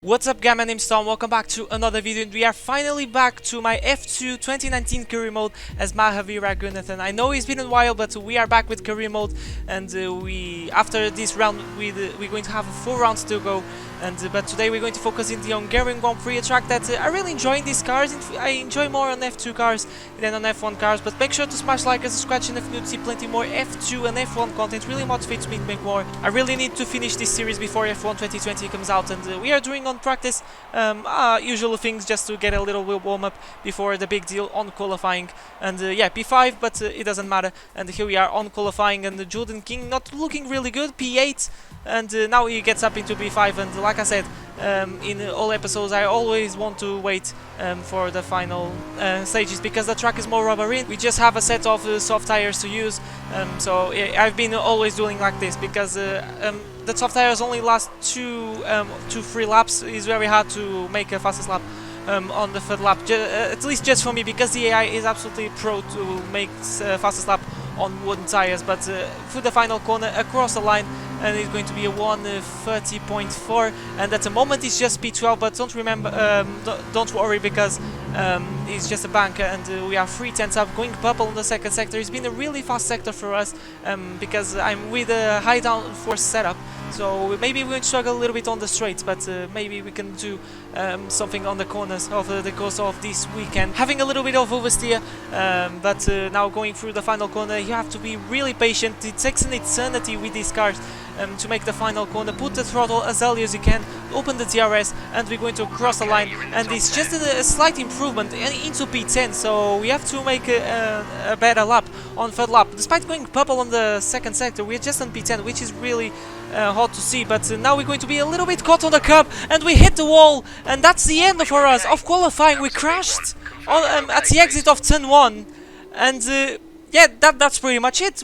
What's up guys, my name's Tom, welcome back to another video, and we are finally back to my F2 2019 career mode as Mahaveer Raghunathan. I know it's been a while, but we are back with career mode, and after this round we're going to have 4 rounds to go, but today we're going to focus in the Hungarian Grand Prix, a track that I really enjoy in these cars. I enjoy more on F2 cars than on F1 cars, but make sure to smash like and subscribe if you need to see plenty more F2 and F1 content. Really motivates me to make more. I really need to finish this series before F1 2020 comes out, and we are doing on practice usual things just to get a little warm up before the big deal on qualifying. And yeah, P5, but it doesn't matter. And here we are on qualifying, and Jordan King not looking really good, P8, and now he gets up into P5. And like I said, in all episodes, I always want to wait for the final stages because the track is more rubbery. We just have a set of soft tires to use, so I've been always doing like this because the soft tires only last 2-3 laps. It's very hard to make a fastest lap on the third lap, at least just for me, because the AI is absolutely pro to make fastest lap on wooden tires. But through the final corner across the line, and it's going to be a 1:30.4, and at the moment it's just P12, but don't worry, because it's just a bank, and we are 3/10 up, going purple in the second sector. It's been a really fast sector for us because I'm with a high downforce setup, so maybe we're going to struggle a little bit on the straights, but maybe we can do something on the corners over the course of this weekend. Having a little bit of oversteer, but now going through the final corner, you have to be really patient. It takes an eternity with these cars to make the final corner. Put the throttle as early as you can, open the DRS, and we're going to cross the line, and it's just a slight improvement into P10, so we have to make a better lap on third lap. Despite going purple on the second sector, we're just on P10, which is really hard to see. But now we're going to be a little bit caught on the curb, and we hit the wall, and that's the end for us of qualifying. We crashed on, at the exit of turn 1, and yeah, that's pretty much it.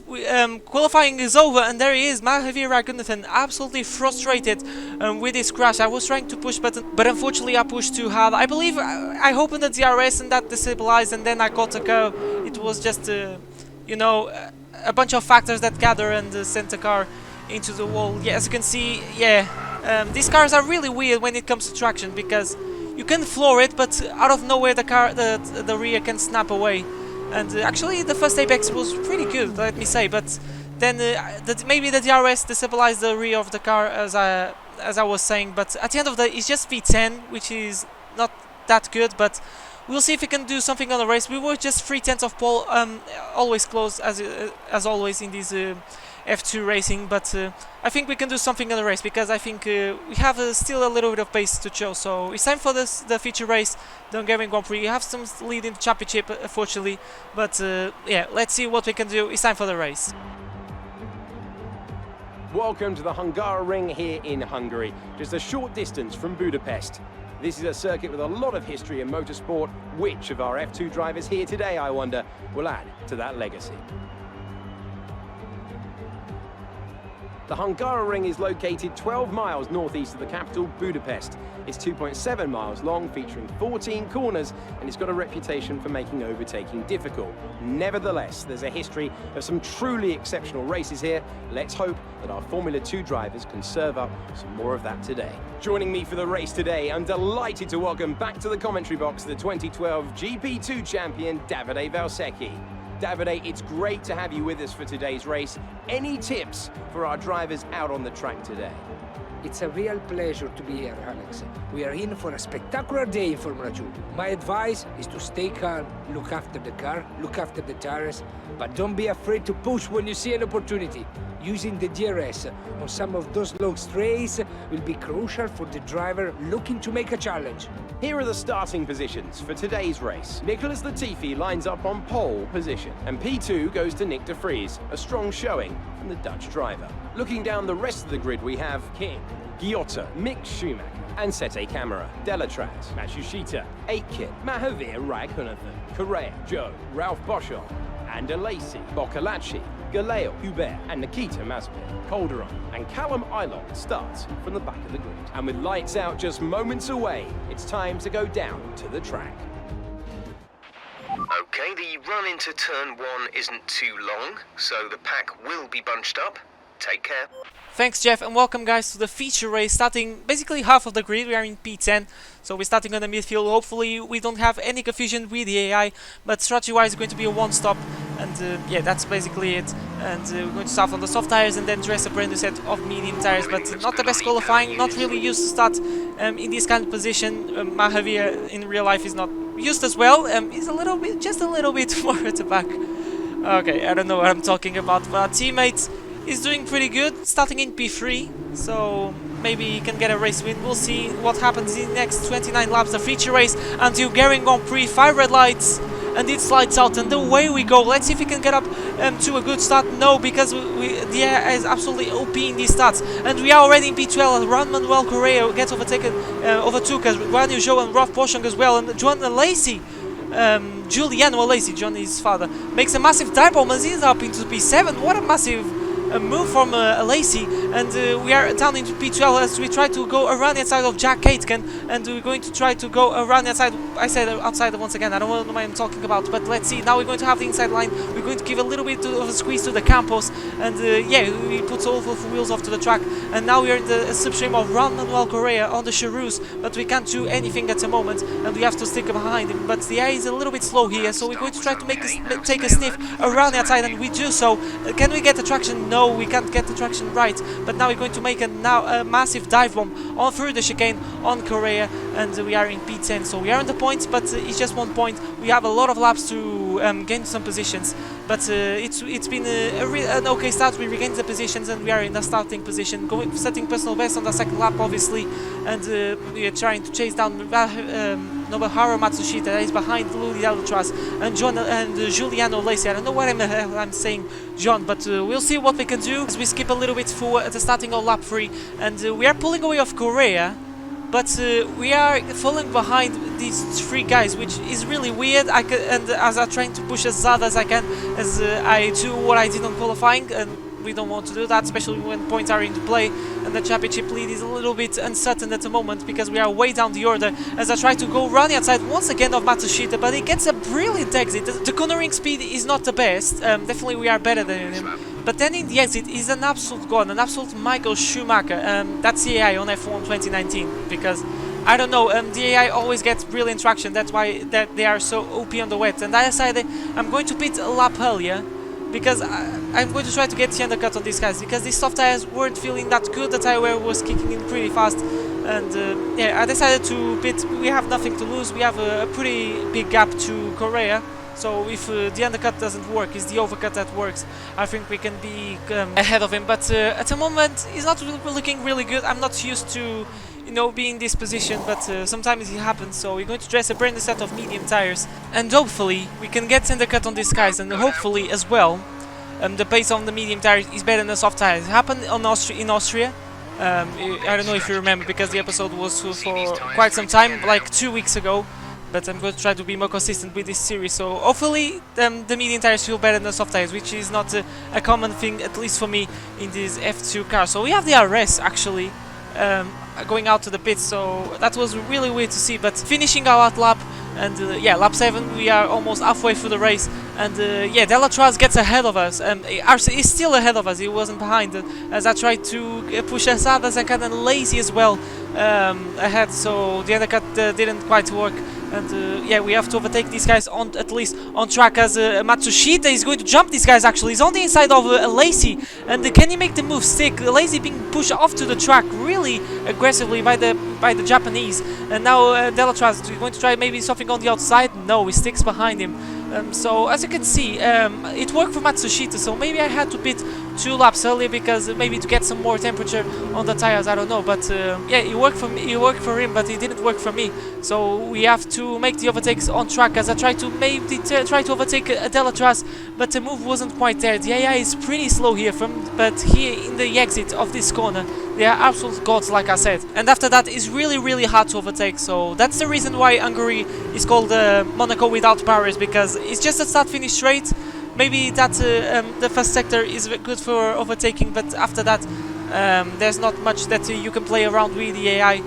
Qualifying is over, and there he is, Mahaveer Raghunathan, absolutely frustrated with his crash. I was trying to push button, but unfortunately I pushed too hard. I believe I opened the DRS and that destabilized, and then I caught a curve. It was just, you know, a bunch of factors that gather and sent the car into the wall. Yeah, as you can see, yeah, these cars are really weird when it comes to traction, because you can floor it, but out of nowhere the rear can snap away. And actually the first apex was pretty good, let me say, but then maybe the DRS destabilized the rear of the car, as I was saying. But at the end of the day, it's just V10, which is not that good, but we'll see if we can do something on the race. We were just 3/10 of pole, always close as always in this F2 racing, but I think we can do something on the race, because I think we have still a little bit of pace to show. So it's time for the feature race, the Hungarian Grand Prix. You have some lead in the championship, unfortunately, but yeah, let's see what we can do. It's time for the race. Welcome to the Hungaroring here in Hungary, just a short distance from Budapest. This is a circuit with a lot of history in motorsport. Which of our F2 drivers here today, I wonder, will add to that legacy? The Hungaroring is located 12 miles northeast of the capital, Budapest. It's 2.7 miles long, featuring 14 corners, and it's got a reputation for making overtaking difficult. Nevertheless, there's a history of some truly exceptional races here. Let's hope that our Formula 2 drivers can serve up some more of that today. Joining me for the race today, I'm delighted to welcome back to the commentary box the 2012 GP2 champion, Davide Valsecchi. Davide, it's great to have you with us for today's race. Any tips for our drivers out on the track today? It's a real pleasure to be here, Alex. We are in for a spectacular day in Formula 2. My advice is to stay calm, look after the car, look after the tires, but don't be afraid to push when you see an opportunity. Using the DRS on some of those long straights will be crucial for the driver looking to make a challenge. Here are the starting positions for today's race. Nicholas Latifi lines up on pole position, and P2 goes to Nick de Vries, a strong showing from the Dutch driver. Looking down the rest of the grid, we have King, Giotta, Mick Schumacher, Ansette Camara, Delatraz, Matsushita, Aitken, Mahaveer Raghunathan, Correa, Joe, Ralph Boschel, and Alesi, Boccolacci, Galeo, Hubert, and Nikita Mazepin. Calderon and Callum Ilott starts from the back of the grid. And with lights out just moments away, it's time to go down to the track. Okay, the run into turn 1 isn't too long, so the pack will be bunched up. Take care. Thanks, Jeff, and welcome, guys, to the feature race, starting basically half of the grid. We are in P10, so we're starting on the midfield. Hopefully we don't have any confusion with the AI, but strategy-wise it's going to be a one-stop, and yeah, that's basically it. And we're going to start on the soft tires and then dress a brand new set of medium tires, but not the best qualifying, not really used to start in this kind of position. Mahaveer in real life is not used as well. He's a little bit, just a little bit more at the back. Okay, I don't know what I'm talking about, but our teammate is doing pretty good, starting in P3, so maybe he can get a race win. We'll see what happens in the next 29 laps. The feature race until Hungarian Grand Prix, 5 red lights, and it slides out, and away we go. Let's see if we can get up to a good start. No, because the air is absolutely OP in these starts, and we are already in P12. Manuel Correa gets overtook as Guanyu Zhou and Rolf Boschung as well, and John Lacey. Giuliano Lacey, John is his father, makes a massive dive bomb as he's up into P7. What a massive move from Lacey, and we are down into P12 as we try to go around the outside of Jack Aitken, and we're going to try to go around the outside. I said outside once again, I don't know what I'm talking about, but let's see. Now we're going to have the inside line. We're going to give a little bit of a squeeze to the Campos, and yeah, we put all of the wheels off to the track, and now we're in the slipstream of Manuel Correa on the Charus, but we can't do anything at the moment, and we have to stick behind him. But the AI is a little bit slow here, so we're going to try to take a sniff around the outside, and we do so. Can we get the traction? No, we can't get the traction right, but now we're going to make a massive dive bomb on through the chicane on Correa, and we are in P10, so we are on the points, but it's just 1 point. We have a lot of laps to gain some positions, but it's been an okay start. We regained the positions, and we are in the starting position, setting personal best on the second lap, obviously, and we are trying to chase down Nobuharu Matsushita that is behind Louis Deltras and John and Giuliano Lacey. I don't know what I'm saying, John, but we'll see what we can do as we skip a little bit forward at the starting of lap 3, and we are pulling away off Correa, but we are falling behind these 3 guys, which is really weird. And as I'm trying to push as hard as I can, as I do what I did on qualifying, and we don't want to do that, especially when points are into play, and the championship lead is a little bit uncertain at the moment because we are way down the order. As I try to go round the outside once again of Matsushita, but he gets a brilliant exit. The cornering speed is not the best, definitely we are better than him, but then in the exit is an absolute god, an absolute Michael Schumacher. That's the AI on F1 2019, because I don't know, the AI always gets brilliant traction. That's why they are so OP on the wet, and I decided I'm going to pit a lap earlier, because I'm going to try to get the undercut on these guys, because these soft tires weren't feeling that good. The tire wear was kicking in pretty fast, and yeah, I decided to pit. We have nothing to lose. We have a pretty big gap to Correa, so if the undercut doesn't work, it's the overcut that works. I think we can be ahead of him, but at the moment he's not looking really good. I'm not used to, you know, be in this position, but sometimes it happens. So we're going to dress a brand new set of medium tires, and hopefully we can get undercut on these guys, and hopefully as well the pace on the medium tires is better than the soft tires. It happened on in Austria. I don't know if you remember, because the episode was for quite some time, like 2 weeks ago, but I'm going to try to be more consistent with this series. So hopefully the medium tires feel better than the soft tires, which is not a common thing, at least for me, in this F2 car. So we have the RS actually going out to the pits, so that was really weird to see, but finishing our lap, and yeah, lap 7, we are almost halfway through the race, and yeah, Delatraz gets ahead of us, and RC is still ahead of us. He wasn't behind, as I tried to push as hard as I can, and Lazy as well ahead, so the undercut didn't quite work. And yeah, we have to overtake these guys on, at least on track, as Matsushita is going to jump these guys. Actually, he's on the inside of Lacey, and can he make the move stick? Lacey being pushed off to the track really aggressively by the Japanese, and now Delatraz is going to try maybe something on the outside. No, he sticks behind him. So as you can see, it worked for Matsushita, so maybe I had to pit 2 laps earlier, because maybe to get some more temperature on the tires, I don't know, but yeah, it worked for me, it worked for him, but it didn't work for me. So we have to make the overtakes on track, as I tried to maybe try to overtake Delatraz, but the move wasn't quite there. The AI is pretty slow here, but here in the exit of this corner, they are absolute gods, like I said. And after that, it's really hard to overtake, so that's the reason why Hungary is called Monaco without Paris, because it's just a start-finish straight. Maybe that the first sector is good for overtaking, but after that there's not much that you can play around with the AI.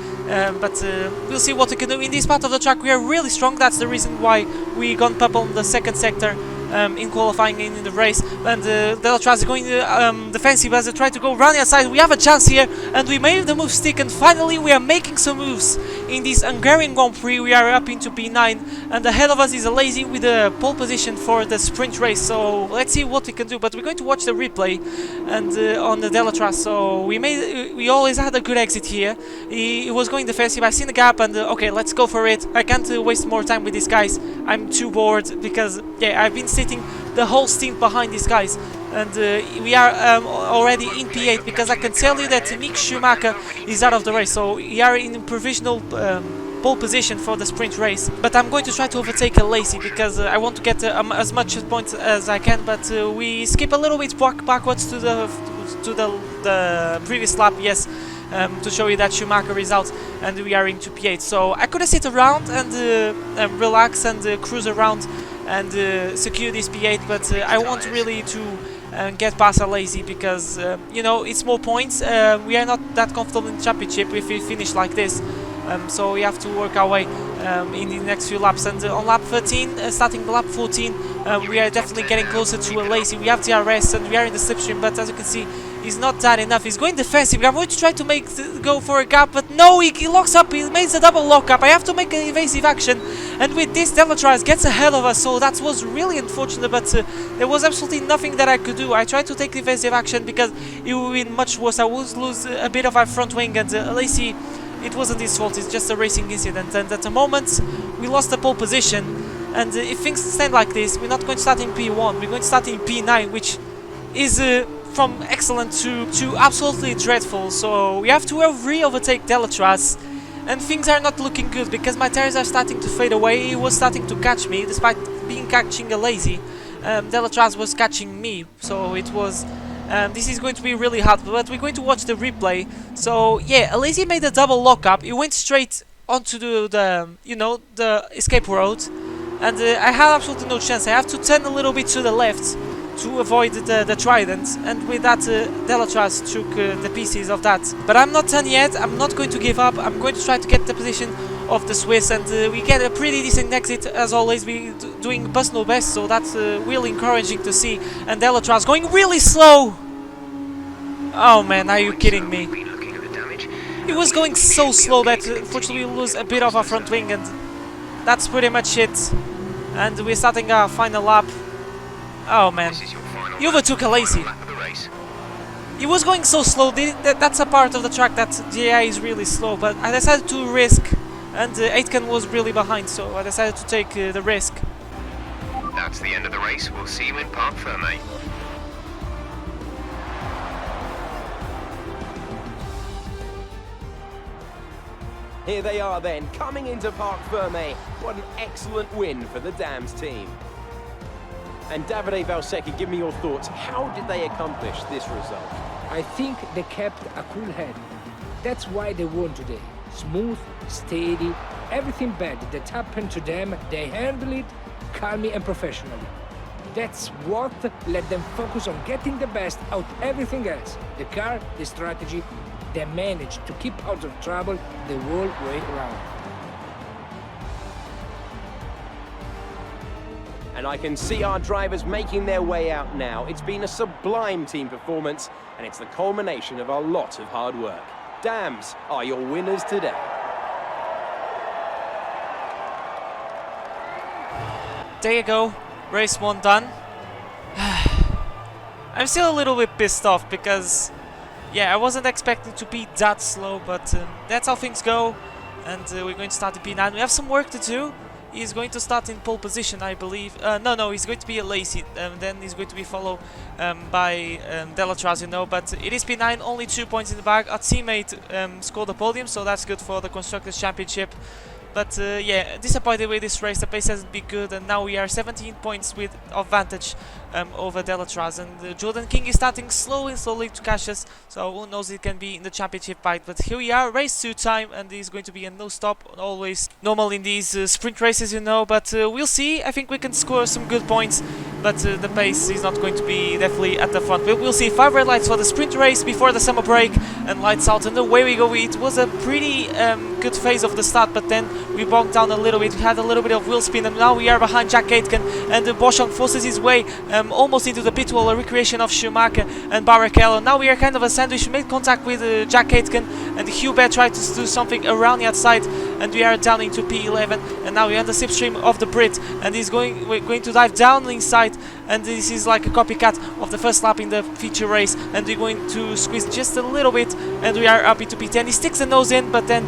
But we'll see what we can do in this part of the track. We are really strong. That's the reason why we gone purple on the second sector. in qualifying and in the race. And Delatraz is going defensive as they try to go running outside. We have a chance here, and we made the move stick, and finally we are making some moves in this Hungarian Grand Prix. We are up into P9, and ahead of us is a Lazy with a pole position for the sprint race. So let's see what we can do. But we're going to watch the replay and on the Delatraz. So we always had a good exit here. He was going defensive. I seen the gap, and okay, let's go for it. I can't waste more time with these guys. I'm too bored because yeah, I've been sitting the whole stint behind these guys, and we are already in P8 because I can tell you that Mick Schumacher is out of the race. So we are in provisional pole position for the sprint race, but I'm going to try to overtake a Lazy because I want to get as much points as I can. But we skip a little bit backwards to the previous lap, yes, to show you that Schumacher is out and we are into P8. So I could have sit around and relax and cruise around and secure this P8, but I want really to get past a Lazy because you know, it's more points. We are not that comfortable in the championship if we finish like this. So we have to work our way in the next few laps. And on lap 13, starting lap 14, we are definitely getting closer to a Lazy. We have DRS and we are in the slipstream, but as you can see, he's not that enough. He's going defensive. I'm going to try to go for a gap, but no, he locks up. He makes a double lock up. I have to make an evasive action, and with this, Delatraz gets ahead of us. So that was really unfortunate, but there was absolutely nothing that I could do. I tried to take the evasive action because it would be much worse. I would lose a bit of our front wing, and Lacy, it wasn't his fault. It's just a racing incident. And at the moment, we lost the pole position. And if things stand like this, we're not going to start in P1. We're going to start in P9, which is from excellent to absolutely dreadful. So we have to re-overtake Delatraz, and things are not looking good because my tires are starting to fade away. He was starting to catch me, despite being catching a Lazy. Delatraz was catching me, so it was. This is going to be really hard, but we're going to watch the replay. So yeah, a Lazy made a double lockup. He went straight onto the you know, the escape road, and I had absolutely no chance. I have to turn a little bit to the left to avoid the trident, and with that Delatraz took the pieces of that. But I'm not done yet. I'm not going to give up. I'm going to try to get the position of the Swiss, and we get a pretty decent exit as always. We doing personal best, so that's really encouraging to see. And Delatraz going really slow. Oh man, are you kidding me? He was going so slow that unfortunately we lose a bit of our front wing, and that's pretty much it. And we're starting our final lap. Oh man, he overtook a Lazy. He was going so slow. That's a part of the track that the AI is really slow, but I decided to risk, and Aitken was really behind, so I decided to take the risk. That's the end of the race. We'll see you in Parc Fermé. Here they are then, coming into Parc Fermé. What an excellent win for the Dams team. And Davide Valsecchi, give me your thoughts. How did they accomplish this result? I think they kept a cool head. That's why they won today. Smooth, steady, everything bad that happened to them, they handle it calmly and professionally. That's what let them focus on getting the best out of everything else. The car, the strategy, they managed to keep out of trouble the whole way around. And I can see our drivers making their way out now. It's been a sublime team performance, and it's the culmination of a lot of hard work. Dams are your winners today. There you go, race 1 done. I'm still a little bit pissed off because, yeah, I wasn't expecting to be that slow, but that's how things go. And we're going to start the P9. We have some work to do. He's going to start in pole position, I believe. No, he's going to be a Lacy. Then he's going to be followed by Delatraz, you know. But it is P9, only 2 points in the bag. Our teammate scored a podium, so that's good for the Constructors' Championship. But yeah, disappointed with this race. The pace hasn't been good, and now we are 17 points with advantage over Delatraz. And Jordan King is starting slowly to catch us, so who knows, it can be in the championship fight. But here we are, race 2 time, and it's going to be a no stop, always normal in these sprint races, you know. But we'll see. I think we can score some good points, but the pace is not going to be definitely at the front. But we'll see. 5 red lights for the sprint race before the summer break, and lights out, and away we go. It was a pretty good phase of the start, but then we bogged down a little bit. We had a little bit of wheel spin, and now we are behind Jack Aitken, and Boschung forces his way almost into the pit wall, a recreation of Schumacher and Barrichello. Now we are kind of a sandwich. We made contact with Jack Aitken, and Hubert tried to do something around the outside, and we are down into P11, and now we're on the slipstream of the Brit, and we're going to dive down inside, and this is like a copycat of the first lap in the feature race, and we're going to squeeze just a little bit, and we are up into P10. He sticks the nose in, but then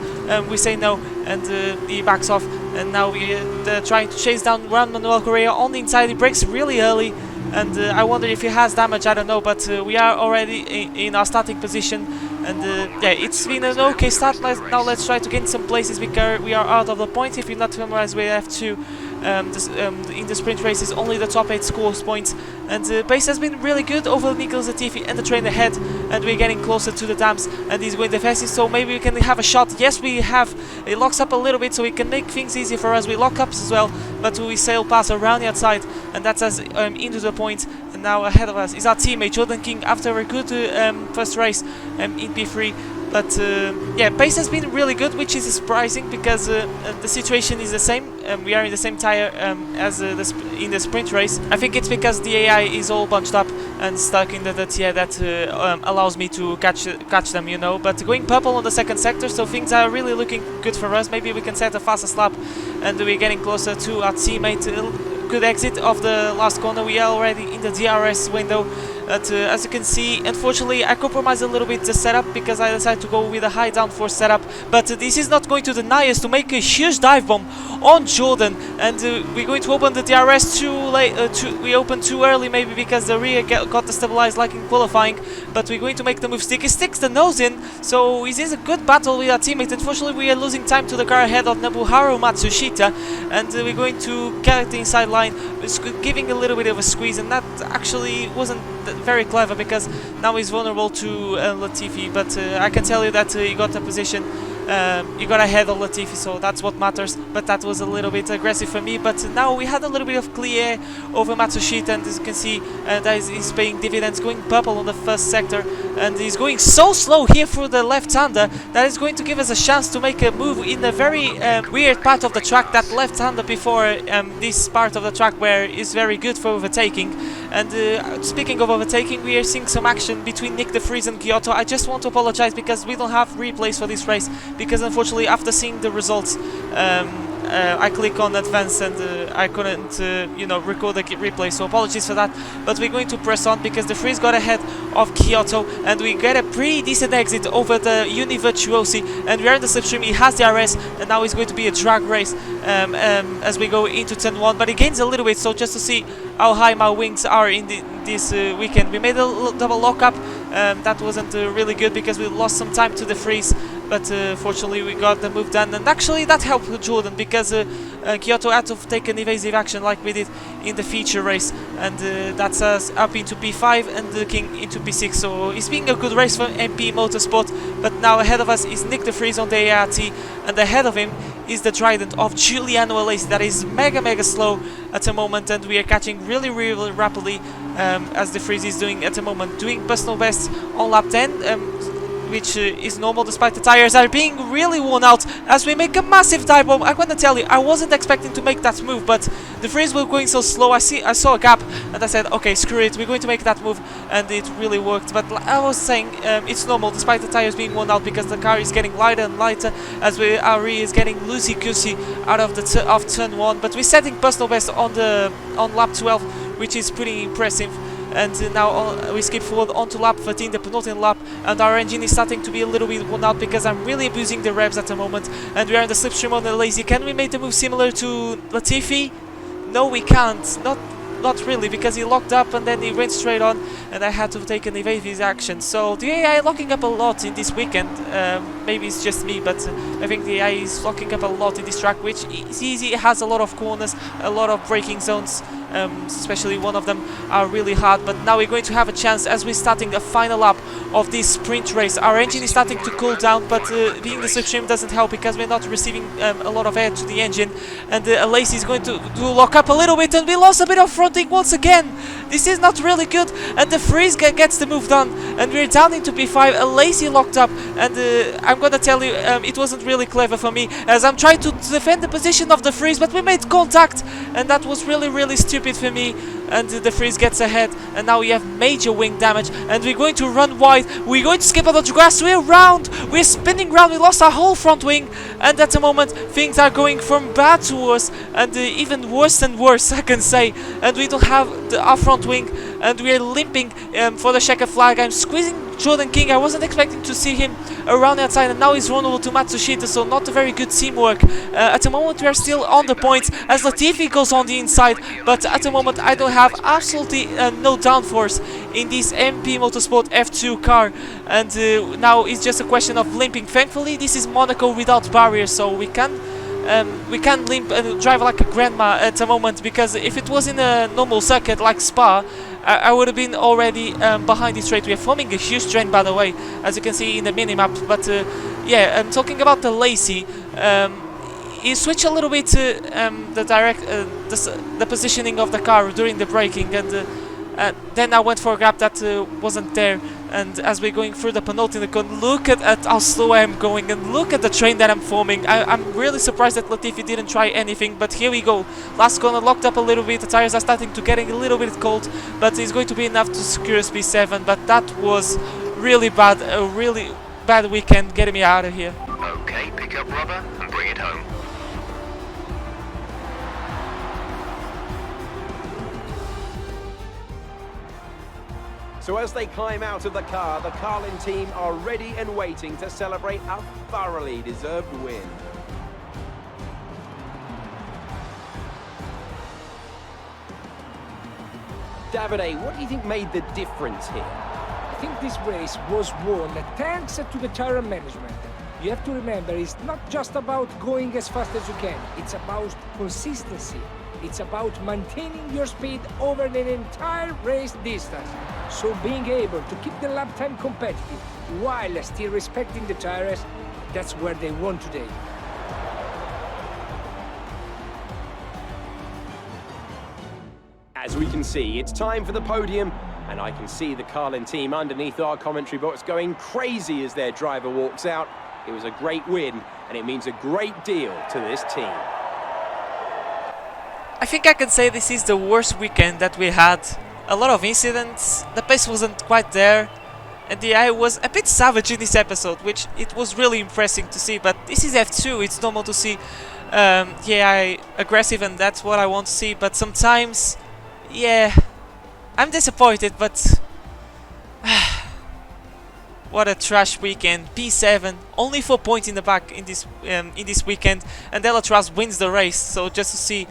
we say no, and he backs off, and now we're trying to chase down Juan Manuel Correa on the inside. He brakes really early, and I wonder if he has damage, I don't know, but we are already in our starting position, and yeah, it's been an okay start. Now let's try to gain some places because we are out of the point. If you're not familiar, we have to in the sprint races only the top 8 scores points, and the pace has been really good over Nicholas Latifi and the train ahead, and we're getting closer to the dams, and he's going the fastest, so maybe we can have a shot. Yes, we have, it locks up a little bit, so we can make things easy for us. We lock up as well, but we sail past around the outside, and that's us into the point. And now ahead of us is our teammate Jordan King after a good first race in P3. But yeah, pace has been really good, which is surprising because the situation is the same. We are in the same tire as in the sprint race. I think it's because the AI is all bunched up and stuck in the tier that allows me to catch them, you know. But going purple on the second sector, so things are really looking good for us. Maybe we can set a fastest lap, and we're getting closer to our teammate. Good exit of the last corner. We are already in the DRS window. But as you can see, unfortunately, I compromised a little bit the setup because I decided to go with a high downforce setup. But this is not going to deny us to make a huge dive bomb on Jordan. And we're going to open the DRS too late. We opened too early, maybe because the rear got destabilized like in qualifying. But we're going to make the move stick. He sticks the nose in, so it is a good battle with our teammate. Unfortunately, we are losing time to the car ahead of Nobuharu Matsushita, and we're going to get the inside line, giving a little bit of a squeeze, and that actually wasn't very clever because now he's vulnerable to Latifi. But I can tell you that he got a position. He got ahead of Latifi, so that's what matters. But that was a little bit aggressive for me. But now we had a little bit of clear air over Matsushita, and as you can see, that he's paying dividends, going purple on the first sector, and he's going so slow here through the left-hander that is going to give us a chance to make a move in a very weird part of the track. That left-hander before this part of the track where is very good for overtaking. And speaking of overtaking, we are seeing some action between Nick de Vries and Kyoto. I just want to apologize because we don't have replays for this race, because unfortunately after seeing the results I click on advance and I couldn't you know, record the replay, so apologies for that. But we're going to press on because de Vries got ahead of Kyoto, and we get a pretty decent exit over the Univirtuosi, and we are in the slipstream. He has the RS, and now it's going to be a drag race as we go into turn 1, but he gains a little bit. So just to see how high my wings are in this weekend, we made a double lockup. That wasn't really good because we lost some time to de Vries, but fortunately we got the move done, and actually that helped Jordan because Kyoto had to take an evasive action like we did in the feature race, and that's us up into P5 and King into P6. So it's been a good race for MP Motorsport, but now ahead of us is Nick de Vries on the ART, and ahead of him is the Trident of Giuliano Alesi that is mega slow at the moment, and we are catching really rapidly as de Vries is doing at the moment, doing personal best on lap 10, which is normal despite the tires are being really worn out as we make a massive dive bomb. I'm gonna tell you, I wasn't expecting to make that move, but de Vries were going so slow. I saw a gap and I said, okay, screw it, we're going to make that move, and it really worked. But like I was saying, it's normal despite the tires being worn out because the car is getting lighter and lighter as our rear is getting loosey-goosey out of the turn 1. But we're setting personal best on lap 12, which is pretty impressive. And now we skip forward onto lap 13, the penultimate lap, and our engine is starting to be a little bit worn out because I'm really abusing the revs at the moment, and we are in the slipstream on the lazy. Can we make the move similar to Latifi? No, we can't. Not really, because he locked up and then he went straight on, and I had to take an evasive action. So the AI locking up a lot in this weekend. Maybe it's just me, but I think the AI is locking up a lot in this track, which is easy. It has a lot of corners, a lot of braking zones. Especially one of them are really hard. But now we're going to have a chance as we're starting the final lap of this sprint race. Our engine is starting to cool down, but being the slipstream doesn't help because we're not receiving a lot of air to the engine, and Alesi is going to lock up a little bit, and we lost a bit of fronting once again. This is not really good, and de freeze gets the move done, and we're down into P5, a lazy locked up, and I'm gonna tell you, it wasn't really clever for me, as I'm trying to defend the position of the freeze, but we made contact, and that was really stupid for me, and the freeze gets ahead, and now we have major wing damage, and we're going to run wide, we're going to skip out the grass, we're round, we're spinning round, we lost our whole front wing, and at the moment things are going from bad to worse, and even worse than worse, I can say, and we don't have our front wing, and we're limping for the checkered flag. I'm squeezing Jordan King. I wasn't expecting to see him around the outside, and now he's vulnerable to Matsushita, so not a very good teamwork. At the moment we are still on the points as Latifi goes on the inside, but at the moment I don't have absolutely no downforce in this MP Motorsport F2 car, and now it's just a question of limping. Thankfully this is Monaco without barriers, so we can limp and drive like a grandma at the moment, because if it was in a normal circuit like Spa, I would have been already behind this straight. We are forming a huge train, by the way, as you can see in the minimap. But yeah, I'm talking about the lazy. He switched a little bit to the positioning of the car during the braking, and then I went for a grab that wasn't there. And as we're going through the penultimate cone, look at how slow I am going, and look at the train that I'm forming. I'm really surprised that Latifi didn't try anything, but here we go. Last corner locked up a little bit, the tires are starting to getting a little bit cold, but it's going to be enough to secure us P7, but that was really bad, a really bad weekend getting me out of here. Okay, pick up rubber and bring it home. So as they climb out of the car, the Carlin team are ready and waiting to celebrate a thoroughly deserved win. Davide, what do you think made the difference here? I think this race was won thanks to the tire management. You have to remember, it's not just about going as fast as you can, it's about consistency. It's about maintaining your speed over the entire race distance. So being able to keep the lap time competitive while still respecting the tires, that's where they won today. As we can see, it's time for the podium, and I can see the Carlin team underneath our commentary box going crazy as their driver walks out. It was a great win, and it means a great deal to this team. I think I can say this is the worst weekend that we had. A lot of incidents, the pace wasn't quite there, and the AI was a bit savage in this episode, which it was really impressive to see, but this is F2, it's normal to see the AI aggressive, and that's what I want to see, but sometimes, yeah, I'm disappointed, but what a trash weekend. P7, only 4 points in the back in this weekend, and Delatraz wins the race, so just to see.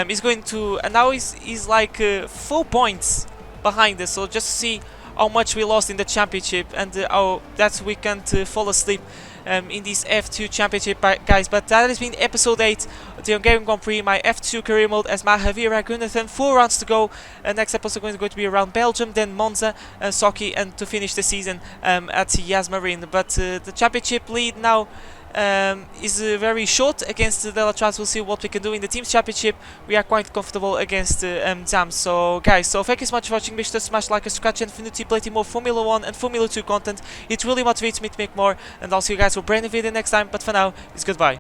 He's going to, and now he's like 4 points behind us, so just to see how much we lost in the championship, and how that we can't fall asleep in this F2 championship, guys. But that has been episode 8 of the Hungarian Grand Prix, my F2 career mode as Mahaveer Raghunathan. 4 rounds to go, and next episode is going to be around Belgium, then Monza, Sochi, and to finish the season at Yas Marine. But the championship lead now is very short against the Delatraz. We'll see what we can do in the team's championship. We are quite comfortable against Zam. So guys, so thank you so much for watching. Make sure to smash like, subscribe, and infinity plenty more Formula 1 and Formula 2 content. It really motivates me to make more, and I'll see you guys for a brand new video next time, but for now, it's goodbye.